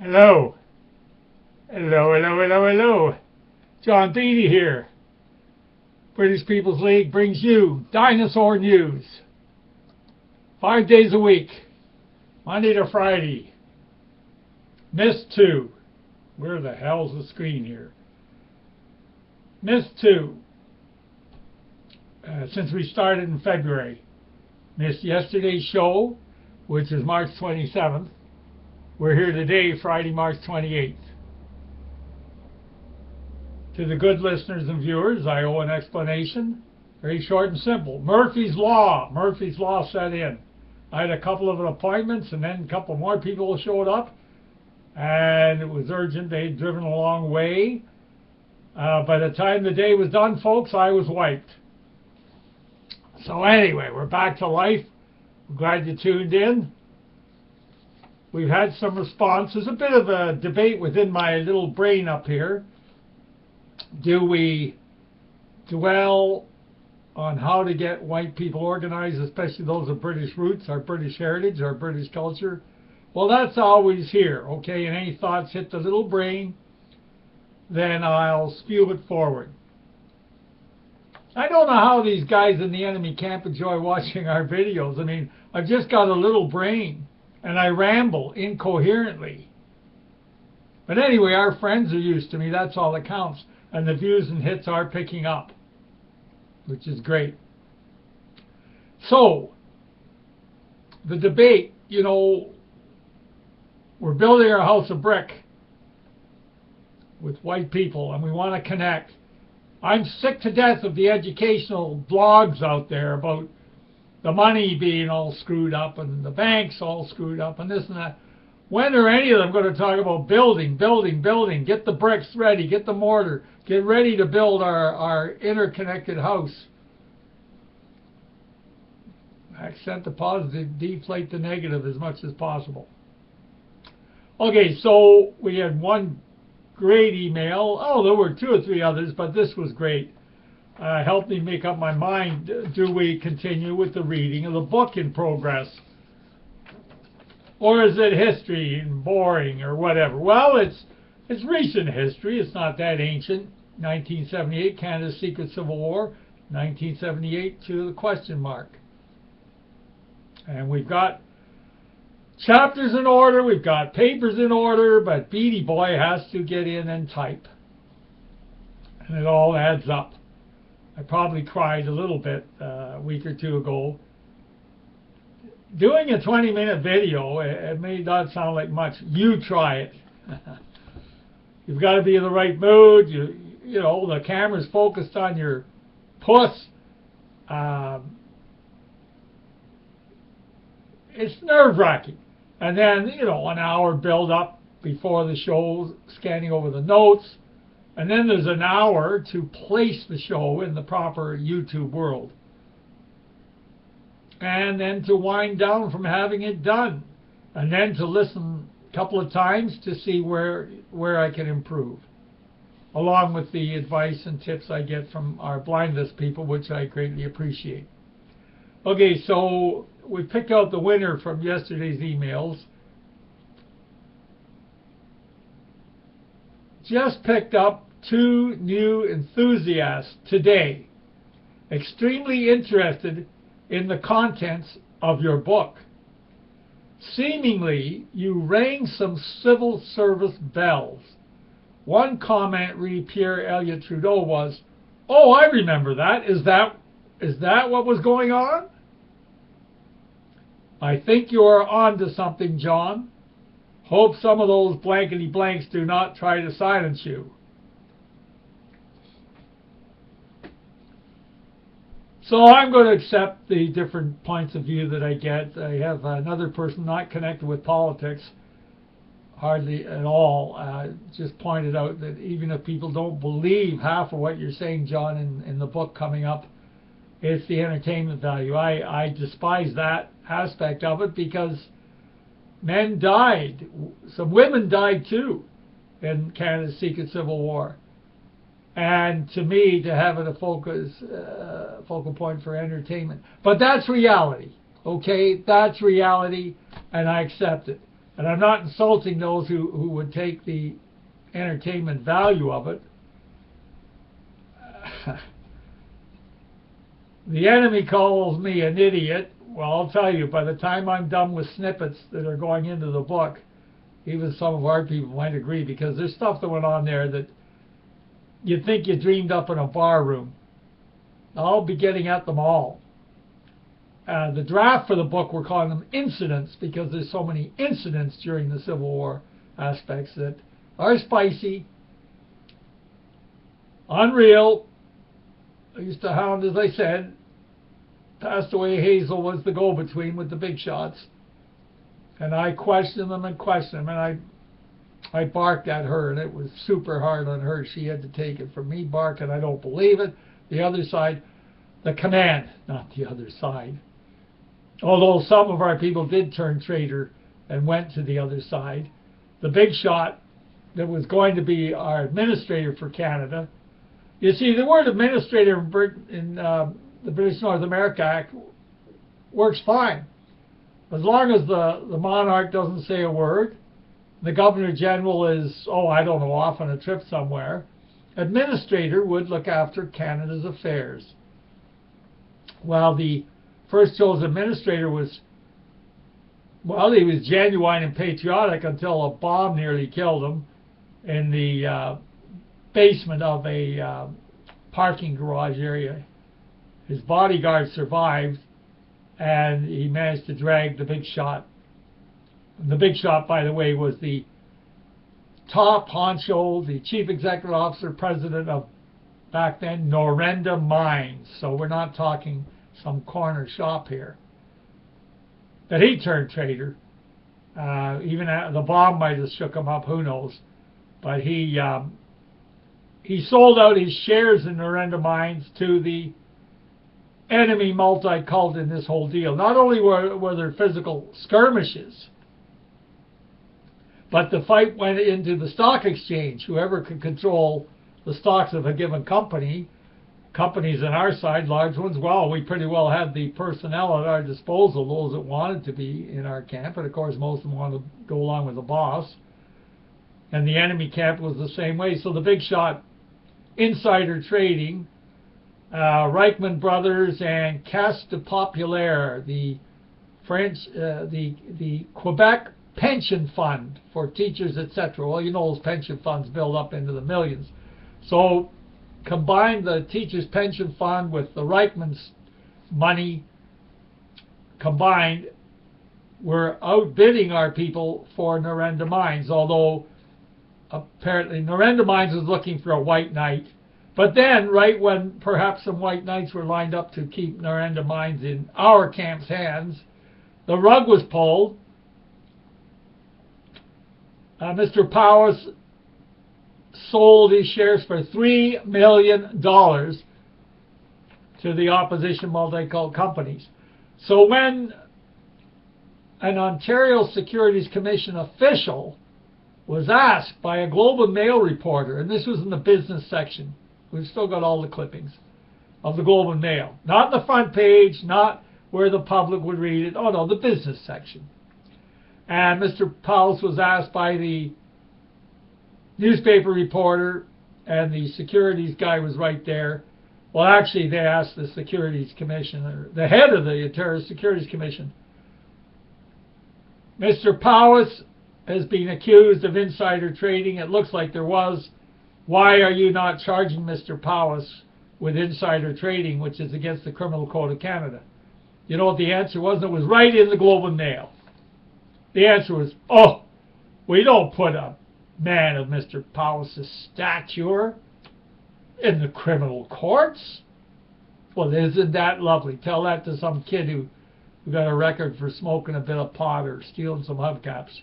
Hello. Hello, hello, hello, hello. John Beattie here. British People's League brings you Dinosaur News. 5 days a week, Monday to Friday. Missed 2. Where the hell's the screen here? Missed 2. Since we started in February. Missed yesterday's show, which is March 27th. We're here today, Friday, March 28th. To the good listeners and viewers, I owe an explanation. Very short and simple. Murphy's Law. Murphy's Law set in. I had a couple of appointments, and then a couple more people showed up. And it was urgent. They'd driven a long way. By the time the day was done, folks, I was wiped. So anyway, we're back to life. I'm glad you tuned in. We've had some response. There's a bit of a debate within my little brain up here. Do we dwell on how to get white people organized, especially those of British roots, our British heritage, our British culture? Well, that's always here, okay? And any thoughts hit the little brain, then I'll spew it forward. I don't know how these guys in the enemy camp enjoy watching our videos. I mean, I've just got a little brain, and I ramble incoherently. But anyway, our friends are used to me. That's all that counts. And the views and hits are picking up, which is great. So, the debate, you know, we're building our house of brick with white people, and we want to connect. I'm sick to death of the educational blogs out there about the money being all screwed up and the banks all screwed up and this and that. When are any of them going to talk about building, get the bricks ready, get the mortar, get ready to build our interconnected house? Accent the positive, deflate the negative as much as possible. Okay, so we had one great email. Oh, there were 2 or 3 others, but this was great. Helped me make up my mind. Do we continue with the reading of the book in progress? Or is it history and boring or whatever? Well, it's recent history. It's not that ancient. 1978, Canada's Secret Civil War. 1978 to the question mark. And we've got chapters in order. We've got papers in order. But Beattie Boy has to get in and type. And it all adds up. I probably cried a little bit a week or 2 ago. Doing a 20-minute video, it may not sound like much. You try it. You've got to be in the right mood. You know, the camera's focused on your puss. It's nerve-wracking. And then, you know, an hour build-up before the show, scanning over the notes. And then there's an hour to place the show in the proper YouTube world. And then to wind down from having it done. And then to listen a couple of times to see where I can improve. Along with the advice and tips I get from our blindness people, which I greatly appreciate. Okay, so we picked out the winner from yesterday's emails. Just picked up 2 new enthusiasts today. Extremely interested in the contents of your book. Seemingly, you rang some civil service bells. One comment re Pierre Elliott Trudeau was, "Oh, I remember that. Is that what was going on?" I think you are on to something, John. Hope some of those blankety blanks do not try to silence you. So I'm going to accept the different points of view that I get. I have another person not connected with politics, hardly at all, just pointed out that even if people don't believe half of what you're saying, John, in the book coming up, it's the entertainment value. I despise that aspect of it because men died. Some women died too in Canada's Secret Civil War. And to me, to have it a focal point for entertainment. But that's reality, okay? That's reality, and I accept it. And I'm not insulting those who would take the entertainment value of it. The enemy calls me an idiot. Well, I'll tell you, by the time I'm done with snippets that are going into the book, even some of our people might agree, because there's stuff that went on there that you'd think you dreamed up in a bar room. I'll be getting at them all. The draft for the book, we're calling them incidents, because there's so many incidents during the Civil War aspects that are spicy, unreal. I used to hound, as I said. Passed away Hazel was the go-between with the big shots. And I questioned them and questioned them, and I barked at her, and it was super hard on her. She had to take it from me barking, I don't believe it. The other side, the command, not the other side. Although some of our people did turn traitor and went to the other side. The big shot that was going to be our administrator for Canada. You see, the word administrator in the British North America Act works fine. As long as the monarch doesn't say a word, the Governor General is, I don't know, off on a trip somewhere, administrator would look after Canada's affairs. While the first chosen administrator was, he was genuine and patriotic until a bomb nearly killed him in the basement of a parking garage area. His bodyguard survived, and he managed to drag the big shot. And the big shot, by the way, was the top honcho, the chief executive officer, president of, back then, Norenda Mines. So we're not talking some corner shop here. That he turned traitor. Even the bomb might have shook him up, who knows. But he sold out his shares in Norenda Mines to the enemy multi-cult in this whole deal. Not only were there physical skirmishes, but the fight went into the stock exchange. Whoever could control the stocks of a given company, companies on our side, large ones, we pretty well had the personnel at our disposal, those that wanted to be in our camp, and of course most of them wanted to go along with the boss. And the enemy camp was the same way. So the big shot, insider trading, Reichmann Brothers and Caisse de Populaire, the French, the Quebec pension fund for teachers, etc. Well, you know those pension funds build up into the millions. So combine the teachers' pension fund with the Reichmann's money combined, we're outbidding our people for Norenda Mines, although apparently Norenda Mines was looking for a white knight. But then, right when perhaps some white knights were lined up to keep Norenda Mines in our camp's hands, the rug was pulled. Mr. Powers sold his shares for $3 million to the opposition multi-cult companies. So when an Ontario Securities Commission official was asked by a Globe and Mail reporter, and this was in the business section, we've still got all the clippings of the Globe and Mail, not the front page, not where the public would read it, no, the business section. And Mr. Powles was asked by the newspaper reporter, and the securities guy was right there. Well, actually, they asked the Securities Commissioner, the head of the Ontario Securities Commission, Mr. Powers has been accused of insider trading. It looks like there was. Why are you not charging Mr. Powers with insider trading, which is against the Criminal Code of Canada? You know what the answer was? It was right in the Globe and Mail. The answer was, we don't put a man of Mr. Powers' stature in the criminal courts. Well, isn't that lovely? Tell that to some kid who got a record for smoking a bit of pot or stealing some hubcaps.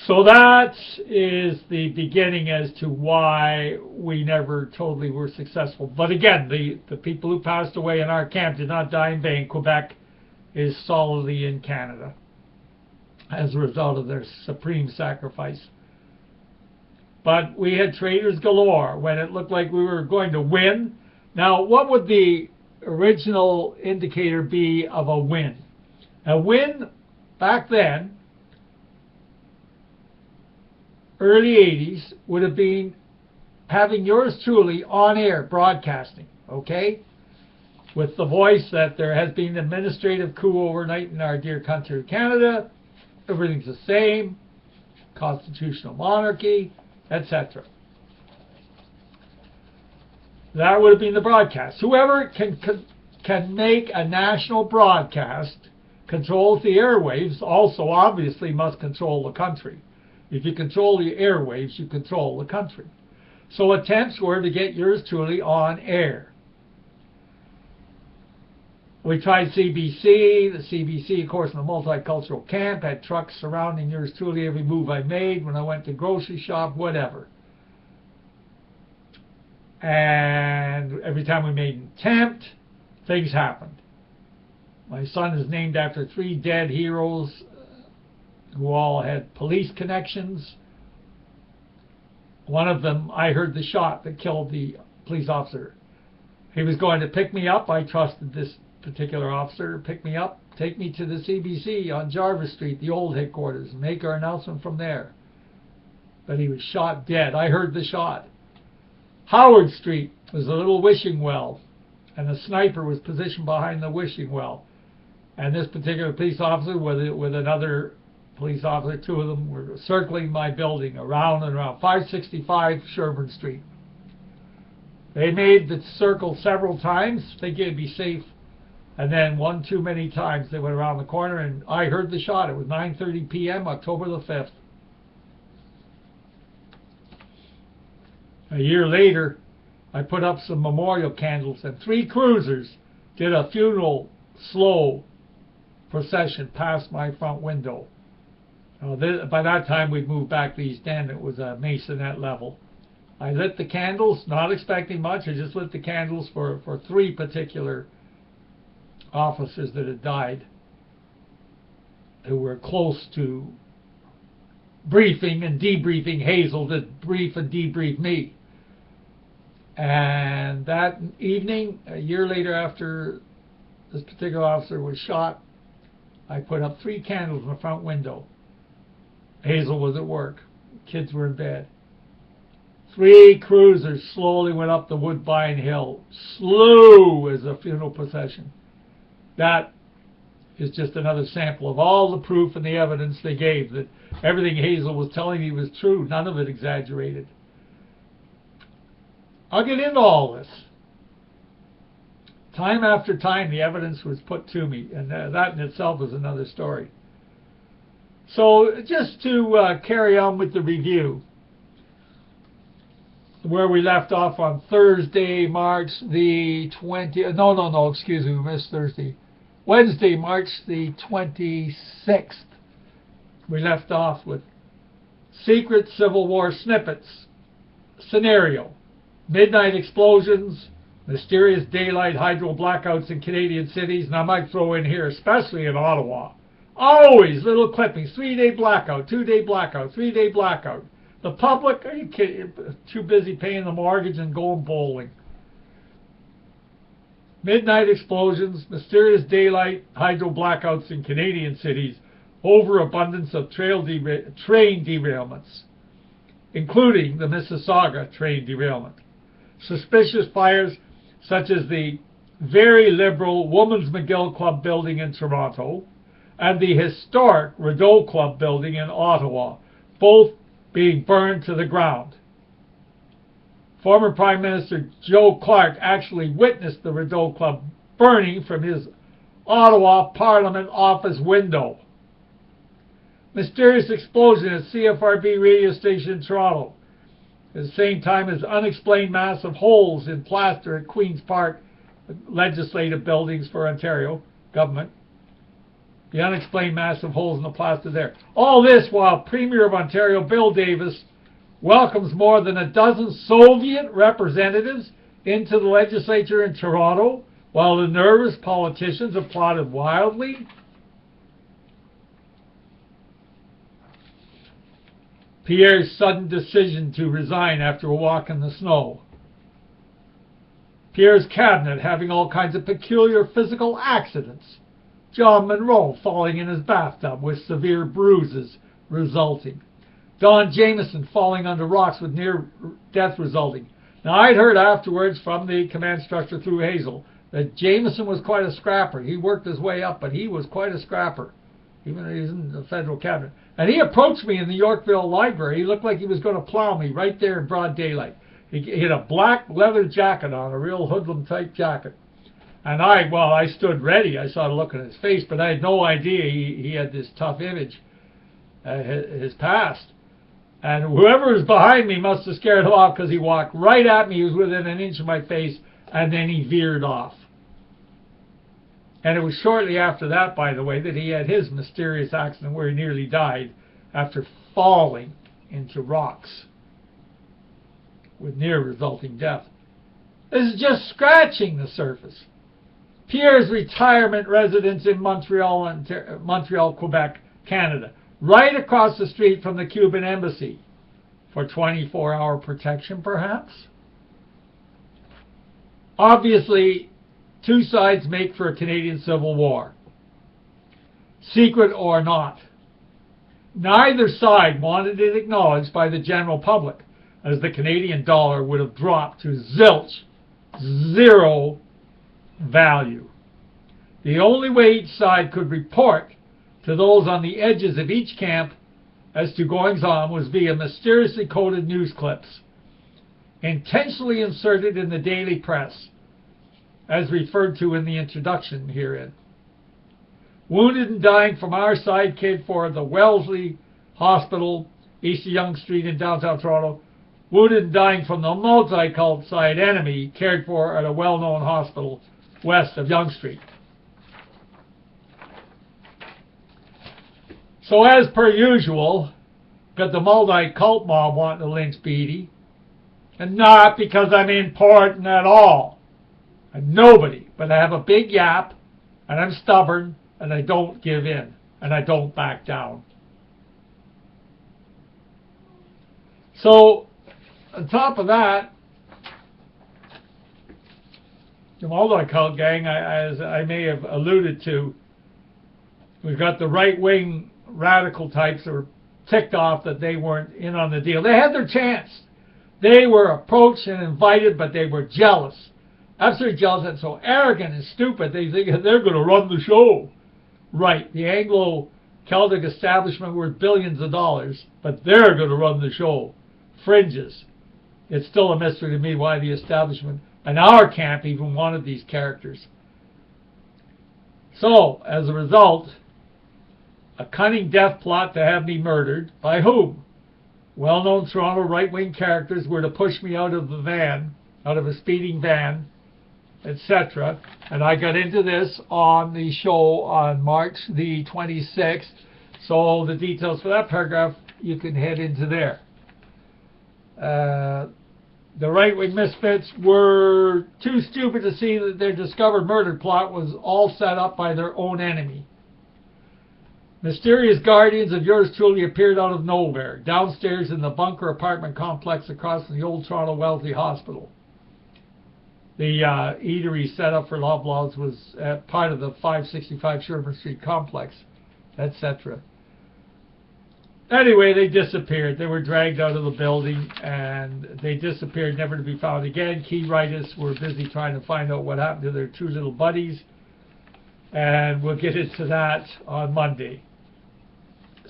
So that is the beginning as to why we never totally were successful. But again, the people who passed away in our camp did not die in vain. Quebec is solidly in Canada as a result of their supreme sacrifice. But we had traitors galore when it looked like we were going to win. Now, what would the original indicator be of a win? A win back then, early 80s, would have been having yours truly on air broadcasting, okay? With the voice that there has been an administrative coup overnight in our dear country of Canada, everything's the same, constitutional monarchy, etc. That would have been the broadcast. Whoever can make a national broadcast, controls the airwaves, also obviously must control the country. If you control the airwaves, you control the country. So attempts were to get yours truly on air. We tried CBC. The CBC, of course, in the multicultural camp, had trucks surrounding yours truly every move I made when I went to grocery shop, whatever. And every time we made an attempt, things happened. My son is named after 3 dead heroes who all had police connections. One of them, I heard the shot that killed the police officer. He was going to pick me up. I trusted this particular officer. Pick me up, take me to the CBC on Jarvis Street, the old headquarters, and make our announcement from there. But he was shot dead. I heard the shot. Howard Street was a little wishing well, and a sniper was positioned behind the wishing well. And this particular police officer with another police officer, 2 of them, were circling my building around and around, 565 Sherburne Street. They made the circle several times, thinking it'd be safe. And then one too many times they went around the corner, and I heard the shot. It was 9:30 p.m., October the 5th. A year later, I put up some memorial candles, and 3 cruisers did a funeral slow procession past my front window. By that time, we'd moved back to East End. It was a masonette level. I lit the candles, not expecting much. I just lit the candles for 3 particular officers that had died, who were close to briefing and debriefing Hazel to brief and debrief me. And that evening, a year later after this particular officer was shot, I put up 3 candles in the front window. Hazel was at work. Kids were in bed. 3 cruisers slowly went up the Woodbine Hill, slow as a funeral procession. That is just another sample of all the proof and the evidence they gave that everything Hazel was telling me was true, none of it exaggerated. I'll get into all this. Time after time, the evidence was put to me, and that in itself is another story. So just to carry on with the review, where we left off on Thursday, March the 20th, no, excuse me, we missed Thursday. Wednesday, March the 26th, we left off with secret Civil War snippets, scenario, midnight explosions, mysterious daylight hydro blackouts in Canadian cities, and I might throw in here, especially in Ottawa, always little clippings, 3-day blackout, 2-day blackout, 3-day blackout. The public, are you kidding? Too busy paying the mortgage and going bowling. Midnight explosions, mysterious daylight hydro blackouts in Canadian cities, overabundance of train derailments, including the Mississauga train derailment. Suspicious fires such as the very liberal Women's McGill Club building in Toronto and the historic Rideau Club building in Ottawa, both being burned to the ground. Former Prime Minister Joe Clark actually witnessed the Rideau Club burning from his Ottawa Parliament office window. Mysterious explosion at CFRB radio station in Toronto. At the same time as unexplained massive holes in plaster at Queen's Park legislative buildings for Ontario government. The unexplained massive holes in the plaster there. All this while Premier of Ontario Bill Davis welcomes more than a dozen Soviet representatives into the legislature in Toronto, while the nervous politicians applauded wildly. Pierre's sudden decision to resign after a walk in the snow. Pierre's cabinet having all kinds of peculiar physical accidents John Monroe falling in his bathtub with severe bruises resulting. Don Jameson falling under rocks with near death resulting. Now, I'd heard afterwards from the command structure through Hazel that Jameson was quite a scrapper. He worked his way up, but he was quite a scrapper, even though he was in the federal cabinet. And he approached me in the Yorkville library. He looked like he was going to plow me right there in broad daylight. He had a black leather jacket on, a real hoodlum-type jacket. And I stood ready. I saw the look on his face, but I had no idea he had this tough image, his past. And whoever was behind me must have scared him off because he walked right at me. He was within an inch of my face, and then he veered off. And it was shortly after that, by the way, that he had his mysterious accident where he nearly died after falling into rocks with near resulting death. This is just scratching the surface. Pierre's retirement residence in Montreal, Quebec, Canada, right across the street from the Cuban embassy, for 24-hour protection, perhaps. Obviously, two sides make for a Canadian Civil War, secret or not. Neither side wanted it acknowledged by the general public, as the Canadian dollar would have dropped to zilch, zero value. The only way each side could report to those on the edges of each camp as to goings-on was via mysteriously coded news clips, intentionally inserted in the daily press, as referred to in the introduction herein. Wounded and dying from our side cared for at the Wellesley Hospital, east of Yonge Street in downtown Toronto. Wounded and dying from the multi-cult side enemy cared for at a well-known hospital west of Yonge Street. So as per usual, got the multi-cult mob wanting to lynch Beattie, and not because I'm important at all. I'm nobody, but I have a big yap, and I'm stubborn, and I don't give in, and I don't back down. So, on top of that, the multi-cult gang, as I may have alluded to, we've got the right-wing radical types that were ticked off that they weren't in on the deal. They had their chance. They were approached and invited, but they were jealous. Absolutely jealous and so arrogant and stupid, they think they're going to run the show. Right, the Anglo-Celtic establishment worth billions of dollars, but they're going to run the show. Fringes. It's still a mystery to me why the establishment and our camp even wanted these characters. So, as a result, a cunning death plot to have me murdered. By whom? Well-known Toronto right-wing characters were to push me out of the van, out of a speeding van, etc. And I got into this on the show on March the 26th. So the details for that paragraph, you can head into there. The right-wing misfits were too stupid to see that their discovered murder plot was all set up by their own enemy. Mysterious guardians of yours truly appeared out of nowhere, downstairs in the bunker apartment complex across from the old Toronto Wellesley Hospital. The eatery set up for Loblaws was part of the 565 Sherman Street complex, etc. Anyway, they disappeared. They were dragged out of the building, and they disappeared, never to be found again. Key writers were busy trying to find out what happened to their two little buddies, and we'll get into that on Monday.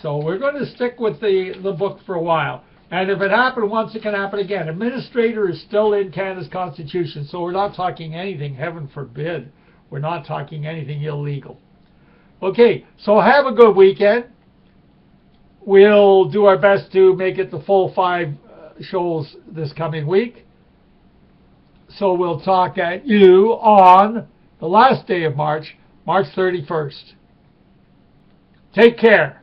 So we're going to stick with the book for a while. And if it happened once, it can happen again. Administrator is still in Canada's Constitution, so we're not talking anything, heaven forbid, we're not talking anything illegal. Okay, so have a good weekend. We'll do our best to make it the full 5 shows this coming week. So we'll talk at you on the last day of March, March 31st. Take care.